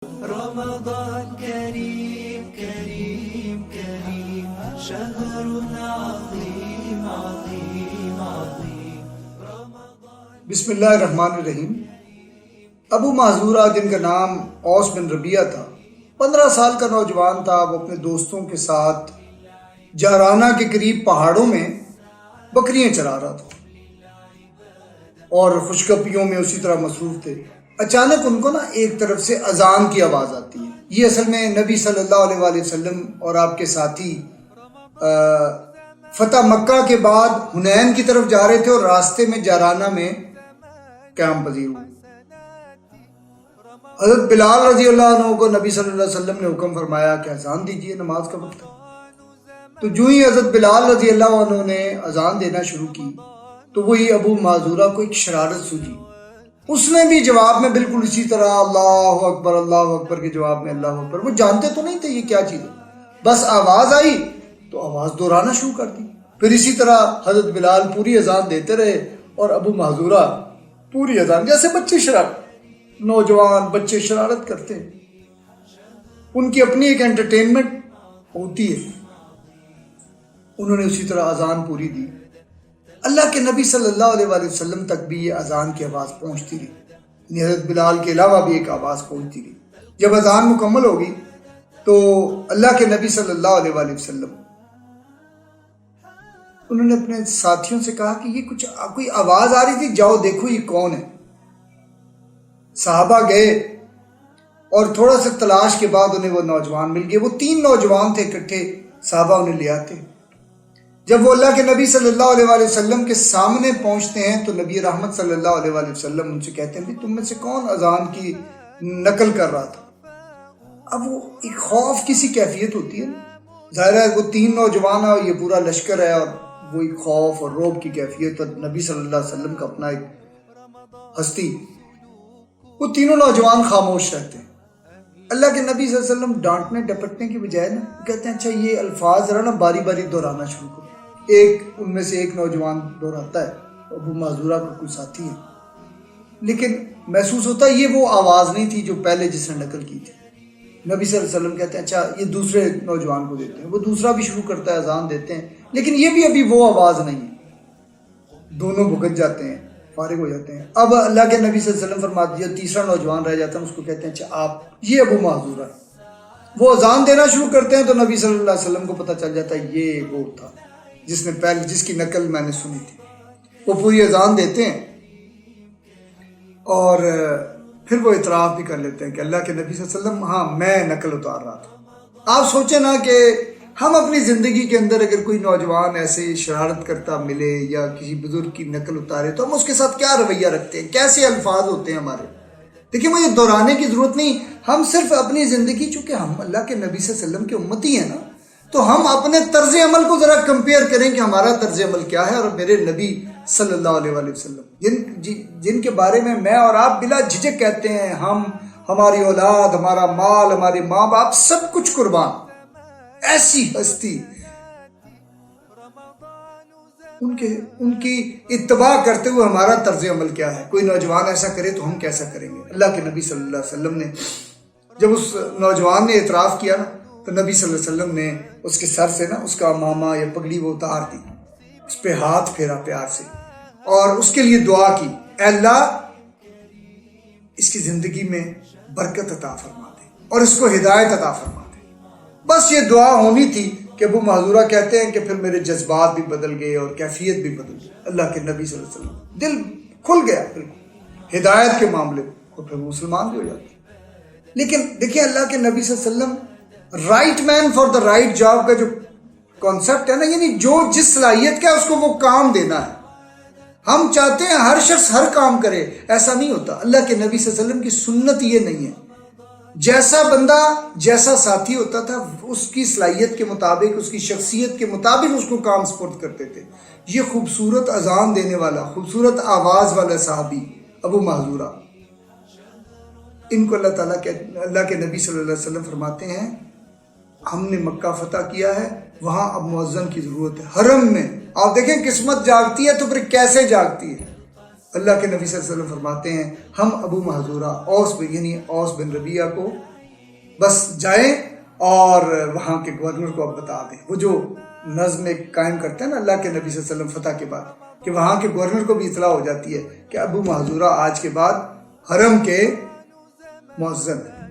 رمضان كريم كريم كريم شهر عظيم عظيم عظيم بسم اللہ الرحمن الرحیم۔ ابو محذورہ جن کا نام اوس بن ربیعہ تھا، 15 سال کا نوجوان تھا۔ وہ اپنے دوستوں کے ساتھ جارانہ کے قریب پہاڑوں میں بکریاں چرا رہا تھا اور خوشگپیوں میں اسی طرح مصروف تھے۔ اچانک ان کو ایک طرف سے اذان کی آواز آتی ہے۔ یہ اصل میں نبی صلی اللہ علیہ وآلہ وسلم اور آپ کے ساتھی فتح مکہ کے بعد حنین کی طرف جا رہے تھے اور راستے میں جارانہ میں قیام پذیر ہوئے۔ حضرت بلال رضی اللہ عنہ کو نبی صلی اللہ علیہ وسلم نے حکم فرمایا کہ اذان دیجئے، نماز کا وقت ہے۔ تو جو ہی حضرت بلال رضی اللہ عنہ نے اذان دینا شروع کی تو وہی ابو محذورہ کو ایک شرارت سوچی۔ اس نے بھی جواب میں بالکل اسی طرح اللہ اکبر کے جواب میں اللہ اکبر۔ وہ جانتے تو نہیں تھے یہ کیا چیز ہے، بس آواز آئی تو آواز دہرانا شروع کر دی۔ پھر اسی طرح حضرت بلال پوری اذان دیتے رہے اور ابو محذورہ پوری اذان، جیسے بچے شرارت، نوجوان بچے شرارت کرتے ہیں، ان کی اپنی ایک انٹرٹینمنٹ ہوتی ہے، انہوں نے اسی طرح اذان پوری دی۔ اللہ کے نبی صلی اللہ علیہ وآلہ وسلم تک بھی یہ اذان کی آواز پہنچتی رہی، حضرت بلال کے علاوہ بھی ایک آواز پہنچتی رہی۔ جب اذان مکمل ہوگی تو اللہ کے نبی صلی اللہ علیہ وآلہ وسلم انہوں نے اپنے ساتھیوں سے کہا کہ یہ کوئی آواز آ رہی تھی، جاؤ دیکھو یہ کون ہے۔ صحابہ گئے اور تھوڑا سا تلاش کے بعد انہیں وہ نوجوان مل گئے۔ وہ 3 نوجوان تھے اکٹھے، صحابہ انہیں لے آتے۔ جب وہ اللہ کے نبی صلی اللہ علیہ وآلہ وسلم کے سامنے پہنچتے ہیں تو نبی رحمت صلی اللہ علیہ وآلہ وسلم ان سے کہتے ہیں کہ تم میں سے کون اذان کی نقل کر رہا تھا؟ اب وہ ایک خوف کی سی کیفیت ہوتی ہے، ظاہر ہے وہ 3 نوجوان ہیں اور یہ پورا لشکر ہے، اور وہ ایک خوف اور رعب کی کیفیت، اور نبی صلی اللہ علیہ وسلم کا اپنا ایک ہستی۔ وہ تینوں نوجوان خاموش رہتے ہیں۔ اللہ کے نبی صلی اللہ علیہ وسلم ڈانٹنے ڈپٹنے کی بجائے کہتے ہیں اچھا یہ الفاظ ذرا باری باری دہرانا شروع کرو۔ ایک ان میں سے ایک نوجوان دہراتا ہے، ابو محذورہ کا کوئی ساتھی ہے، لیکن محسوس ہوتا ہے یہ وہ آواز نہیں تھی جو پہلے جس نے نقل کی تھی۔ نبی صلی اللہ علیہ وسلم کہتے ہیں اچھا یہ دوسرے نوجوان کو دیتے ہیں، وہ دوسرا بھی شروع کرتا ہے، اذان دیتے ہیں، لیکن یہ بھی ابھی وہ آواز نہیں ہے۔ دونوں بھگت جاتے ہیں، فارغ ہو جاتے ہیں۔ اب اللہ کے نبی صلی اللہ علیہ وسلم فرماتے ہیں تیسرا نوجوان رہ جاتا ہے، اس کو کہتے ہیں اچھا آپ، یہ ابو محذورہ ہے۔ وہ اذان دینا شروع کرتے ہیں تو نبی صلی اللہ علیہ وسلم کو پتہ چل جاتا ہے یہ وہ تھا جس کی نقل میں نے سنی تھی۔ وہ پوری اذان دیتے ہیں اور پھر وہ اعتراف بھی کر لیتے ہیں کہ اللہ کے نبی صلی اللہ علیہ وسلم ہاں میں نقل اتار رہا تھا۔ آپ سوچیں نا کہ ہم اپنی زندگی کے اندر اگر کوئی نوجوان ایسے شرارت کرتا ملے یا کسی بزرگ کی نقل اتارے تو ہم اس کے ساتھ کیا رویہ رکھتے ہیں، کیسے الفاظ ہوتے ہیں ہمارے۔ دیکھیں مجھے دہرانے کی ضرورت نہیں، ہم صرف اپنی زندگی، چونکہ ہم اللہ کے نبی صلی اللہ علیہ وسلم کے امتی ہیں نا، تو ہم اپنے طرز عمل کو ذرا کمپیئر کریں کہ ہمارا طرز عمل کیا ہے اور میرے نبی صلی اللہ علیہ وآلہ وسلم جن کے بارے میں اور آپ بلا جھجک کہتے ہیں ہماری اولاد، ہمارا مال، ہمارے ماں باپ سب کچھ قربان، ایسی ہستی، ان کی اتباع کرتے ہوئے ہمارا طرز عمل کیا ہے۔ کوئی نوجوان ایسا کرے تو ہم کیسا کریں گے؟ اللہ کے نبی صلی اللہ علیہ وسلم نے جب اس نوجوان نے اعتراف کیا تو نبی صلی اللہ علیہ وسلم نے اس کے سر سے اس کا عمامہ یا پگڑی وہ اتار دی، اس پہ ہاتھ پھیرا پیار سے اور اس کے لیے دعا کی، اے اللہ اس کی زندگی میں برکت عطا فرما دے اور اس کو ہدایت عطا فرما دے۔ بس یہ دعا ہونی تھی کہ ابو محذورہ کہتے ہیں کہ پھر میرے جذبات بھی بدل گئے اور کیفیت بھی بدل گئی۔ اللہ کے نبی صلی اللہ علیہ وسلم دل کھل گیا بالکل ہدایت کے معاملے میں، اور پھر مسلمان بھی ہو جاتے۔ لیکن دیکھیں اللہ کے نبی صلی اللہ علیہ وسلم right man for the right job کا جو کانسیپٹ ہے نا، یعنی جو جس صلاحیت کا ہے اس کو وہ کام دینا ہے۔ ہم چاہتے ہیں ہر شخص ہر کام کرے، ایسا نہیں ہوتا۔ اللہ کے نبی صلی اللہ علیہ وسلم کی سنت یہ نہیں ہے۔ جیسا بندہ جیسا ساتھی ہوتا تھا اس کی صلاحیت کے مطابق، اس کی شخصیت کے مطابق اس کو کام سپرد کرتے تھے۔ یہ خوبصورت اذان دینے والا، خوبصورت آواز والا صحابی ابو محذورہ، ان کو اللہ کے نبی صلی اللہ علیہ وسلم فرماتے ہیں ہم نے مکہ فتح کیا ہے، وہاں اب مؤذن کی ضرورت ہے۔ حرم میں آپ دیکھیں قسمت جاگتی ہے تو پھر کیسے جاگتی ہے۔ اللہ کے نبی صلی اللہ علیہ وسلم فرماتے ہیں ہم ابو محذورہ اوس بن ربیعہ کو بس جائیں اور وہاں کے گورنر کو اب بتا دیں. وہ جو نظم قائم کرتے ہیں نا اللہ کے نبی صلی اللہ علیہ وسلم فتح کے بعد, کہ وہاں کے گورنر کو بھی اطلاع ہو جاتی ہے کہ ابو محذورہ آج کے بعد حرم کے مؤذن ہیں.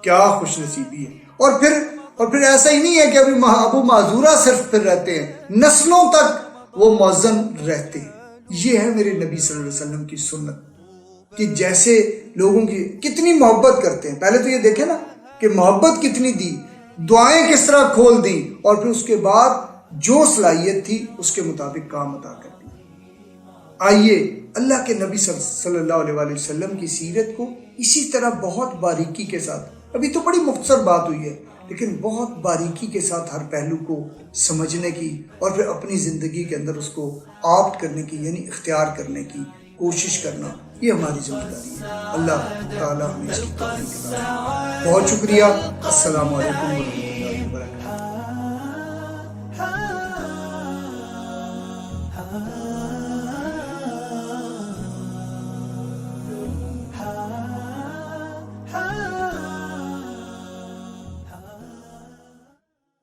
کیا خوش نصیبی ہے. اور پھر ایسا ہی نہیں ہے کہ ابھی ابو معذورہ صرف پھر رہتے ہیں, نسلوں تک وہ مؤذن رہتے ہیں. یہ ہے میرے نبی صلی اللہ علیہ وسلم کی سنت کہ جیسے لوگوں کی کتنی محبت کرتے ہیں. پہلے تو یہ دیکھیں نا کہ محبت کتنی دی, دعائیں کس طرح کھول دیں, اور پھر اس کے بعد جو صلاحیت تھی اس کے مطابق کام ادا کر دی. آئیے اللہ کے نبی صلی اللہ علیہ وآلہ وسلم کی سیرت کو اسی طرح بہت باریکی کے ساتھ, ابھی تو بڑی مختصر بات ہوئی ہے لیکن بہت باریکی کے ساتھ ہر پہلو کو سمجھنے کی اور پھر اپنی زندگی کے اندر اس کو آپٹ کرنے کی یعنی اختیار کرنے کی کوشش کرنا, یہ ہماری ذمہ داری ہے. اللہ تعالیٰ ہمیں اس کی توفیق عطا فرمائے. بہت شکریہ. السلام علیکم ورحمۃ اللہ.